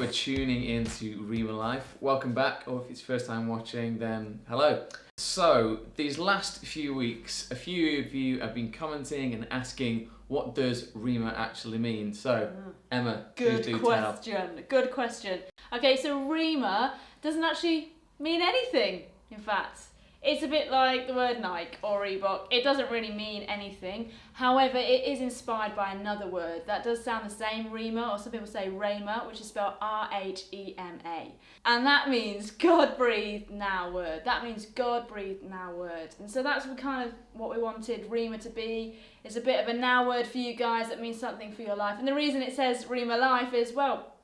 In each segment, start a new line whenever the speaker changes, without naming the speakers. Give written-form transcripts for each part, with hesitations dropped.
for tuning into Reemalife. Welcome back, or if it's your first time watching, then hello. So, these last few weeks, a few of you have been commenting and asking, what does Reema actually mean? So, Emma, please do tell.
Good question. Okay, so Reema doesn't actually mean anything, in fact. It's a bit like the word Nike or Reebok. It doesn't really mean anything. However, it is inspired by another word that does sound the same, Reema, or some people say Rhema, which is spelled R-H-E-M-A. And that means God breathed now word. That means God breathed now word. And so that's kind of what we wanted Reema to be. It's a bit of a now word for you guys that means something for your life. And the reason it says Reemalife is, well,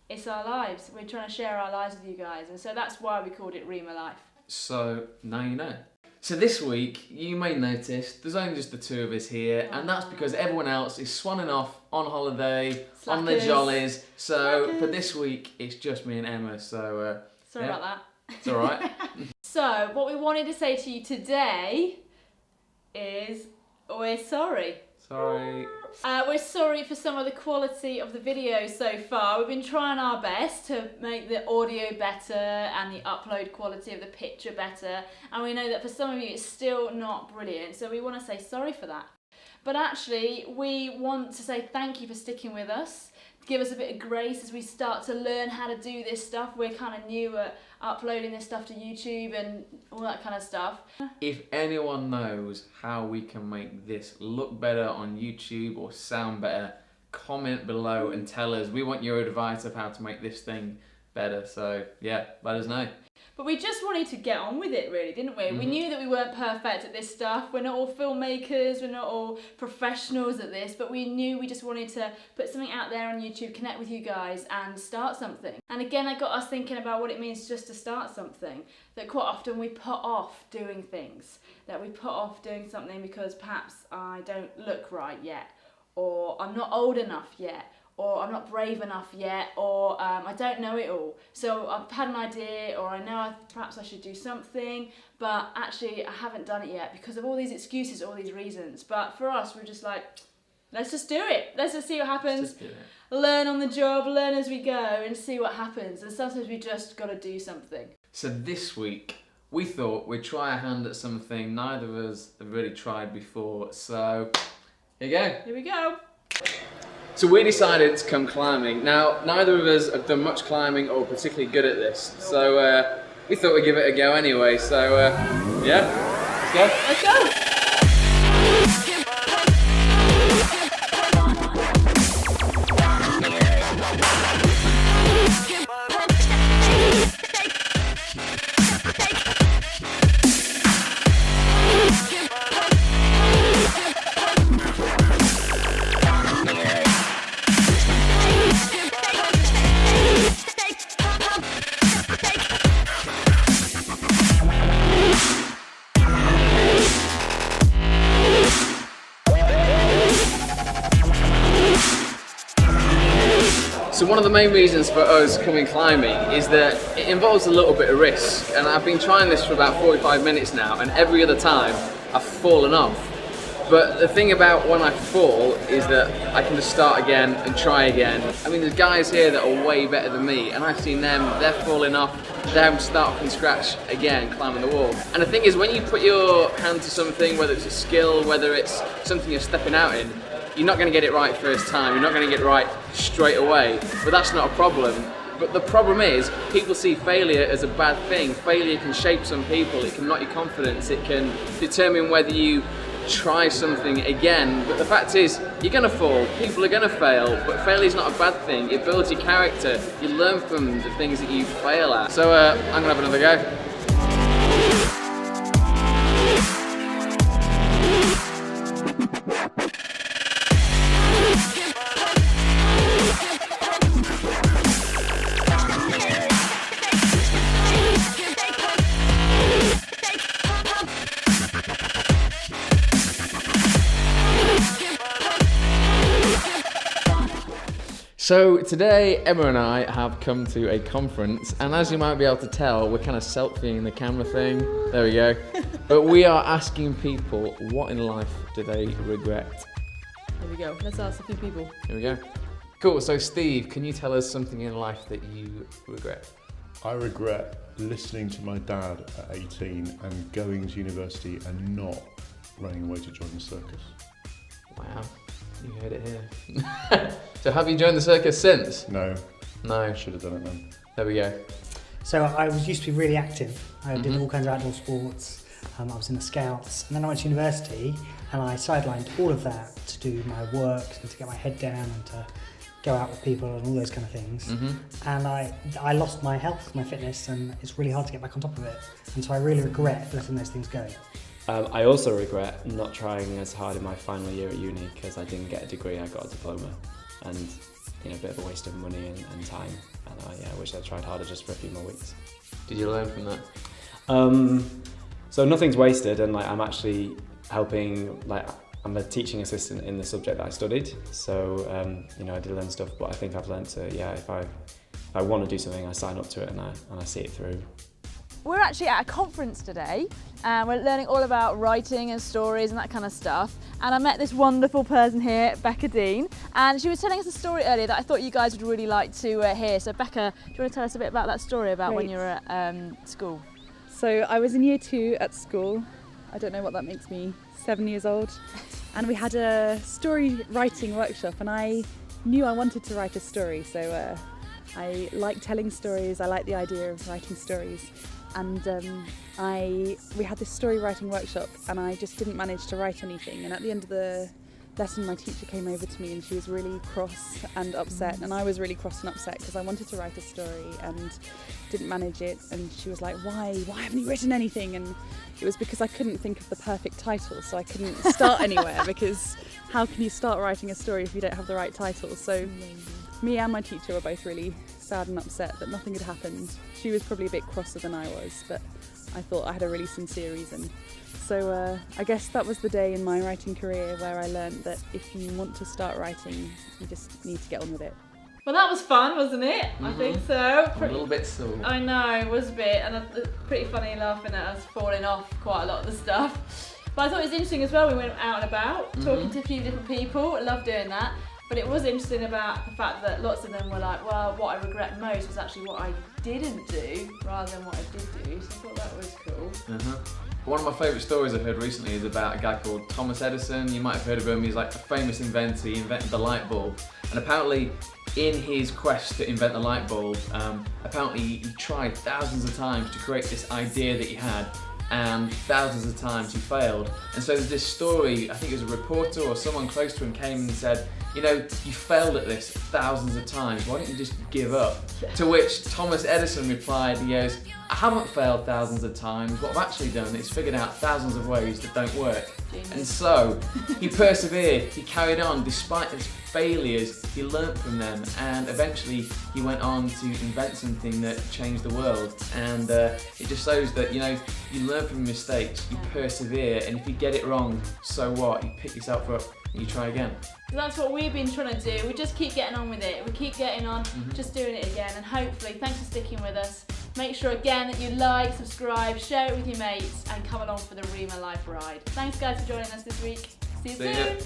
it's our lives. We're trying to share our lives with you guys. And so that's why we called it Reemalife.
So, now you know. So this week, you may notice, there's only just the two of us here, and that's because everyone else is swanning off on holiday, on the jollies. So, for this week, it's just me and Emma, so...
Sorry about that.
It's alright.
So, what we wanted to say to you today is, we're sorry.
Sorry.
We're sorry for some of the quality of the video so far. We've been trying our best to make the audio better and the upload quality of the picture better. And we know that for some of you it's still not brilliant. So we want to say sorry for that. But actually, we want to say thank you for sticking with us. Give us a bit of grace as we start to learn how to do this stuff. We're kind of new at uploading this stuff to YouTube and all that kind of stuff.
If anyone knows how we can make this look better on YouTube or sound better, comment below and tell us. We want your advice of how to make this thing better. So yeah, let us know.
But we just wanted to get on with it, really, didn't we? We knew that we weren't perfect at this stuff. We're not all filmmakers, we're not all professionals at this, but we knew we just wanted to put something out there on YouTube, connect with you guys and start something. And again, it got us thinking about what it means just to start something. That quite often we put off doing things. That we put off doing something because perhaps I don't look right yet, or I'm not old enough yet, or I'm not brave enough yet, or I don't know it all. So I've had an idea, or I know perhaps I should do something, but actually I haven't done it yet because of all these excuses, all these reasons. But for us, we're just like, let's just do it. Let's just see what happens. Learn on the job, learn as we go, and see what happens. And sometimes we just got to do something.
So this week, we thought we'd try a hand at something neither of us have really tried before. So here you go.
Here we go.
So we decided to come climbing. Now, neither of us have done much climbing or particularly good at this. So we thought we'd give it a go anyway. So yeah, let's go.
Let's go.
So one of the main reasons for us coming climbing is that it involves a little bit of risk, and I've been trying this for about 45 minutes now, and every other time I've fallen off. But the thing about when I fall is that I can just start again and try again. I mean, there's guys here that are way better than me, and I've seen them, they're falling off, they're having to start from scratch again, climbing the wall. And the thing is, when you put your hand to something, whether it's a skill, whether it's something you're stepping out in, you're not going to get it right first time, you're not going to get it right straight away, but that's not a problem. But the problem is, people see failure as a bad thing. Failure can shape some people, it can knock your confidence, it can determine whether you try something again. But the fact is, you're going to fall, people are going to fail, but failure is not a bad thing. It builds your character, you learn from the things that you fail at. So I'm going to have another go. So today, Emma and I have come to a conference, and as you might be able to tell, we're kind of selfieing the camera thing. There we go. But we are asking people, what in life do they regret?
Here we go. Let's ask a few people.
Here we go. Cool, so Steve, can you tell us something in life that you regret?
I regret listening to my dad at 18 and going to university and not running away to join the circus.
Wow, you heard it here. So have you joined the circus since?
No.
No.
I should have done it then.
There we go.
So I used to be really active. I did all kinds of outdoor sports. I was in the Scouts, and then I went to university and I sidelined all of that to do my work and to get my head down and to go out with people and all those kind of things. And I lost my health, my fitness, and it's really hard to get back on top of it. And so I really regret letting those things go.
I also regret not trying as hard in my final year at uni because I didn't get a degree, I got a diploma. And a bit of a waste of money and time. And I wish I'd tried harder just for a few more weeks.
Did you learn from that?
So nothing's wasted, and I'm actually helping. I'm a teaching assistant in the subject that I studied. So I did learn stuff, but I think I've learned to if I want to do something, I sign up to it and I see it through.
We're actually at a conference today and we're learning all about writing and stories and that kind of stuff. And I met this wonderful person here, Becca Dean, and she was telling us a story earlier that I thought you guys would really like to hear. So Becca, do you want to tell us a bit about that story about when you were at school?
So I was in year 2 at school. I don't know what that makes me, 7 years old. And we had a story writing workshop and I knew I wanted to write a story. So I like telling stories, I like the idea of writing stories. And we had this story writing workshop and I just didn't manage to write anything. And at the end of the lesson, my teacher came over to me and she was really cross and upset. And I was really cross and upset because I wanted to write a story and didn't manage it. And she was like, why haven't you written anything? And it was because I couldn't think of the perfect title. So I couldn't start anywhere because how can you start writing a story if you don't have the right title? So me and my teacher were both really sad and upset that nothing had happened. She was probably a bit crosser than I was, but I thought I had a really sincere reason. So I guess that was the day in my writing career where I learned that if you want to start writing, you just need to get on with it.
Well, that was fun, wasn't it? I think so.
A little bit sore.
I know, it was a bit, and pretty funny laughing at us falling off quite a lot of the stuff. But I thought it was interesting as well, we went out and about, talking to a few different people. I love doing that. But it was interesting about the fact that lots of them were like, well, what I regret most was actually what I didn't do rather than what I did do. So I thought that was cool.
One of my favourite stories I've heard recently is about a guy called Thomas Edison. You might have heard of him. He's like a famous inventor. He invented the light bulb. And apparently in his quest to invent the light bulb, apparently he tried thousands of times to create this idea that he had, and thousands of times he failed. And so there's this story, I think it was a reporter or someone close to him came and said, you failed at this thousands of times, why don't you just give up? To which Thomas Edison replied, he goes, I haven't failed thousands of times, what I've actually done is figured out thousands of ways that don't work.
Genius.
And so he persevered, he carried on, despite his failures, he learnt from them, and eventually he went on to invent something that changed the world. And it just shows that, you learn from your mistakes, you persevere, and if you get it wrong, so what? You pick yourself up and you try again.
So that's what we've been trying to do. We just keep getting on with it. We keep getting on, just doing it again. And hopefully, thanks for sticking with us. Make sure again that you like, subscribe, share it with your mates, and come along for the Reemalife ride. Thanks guys for joining us this week. See you soon.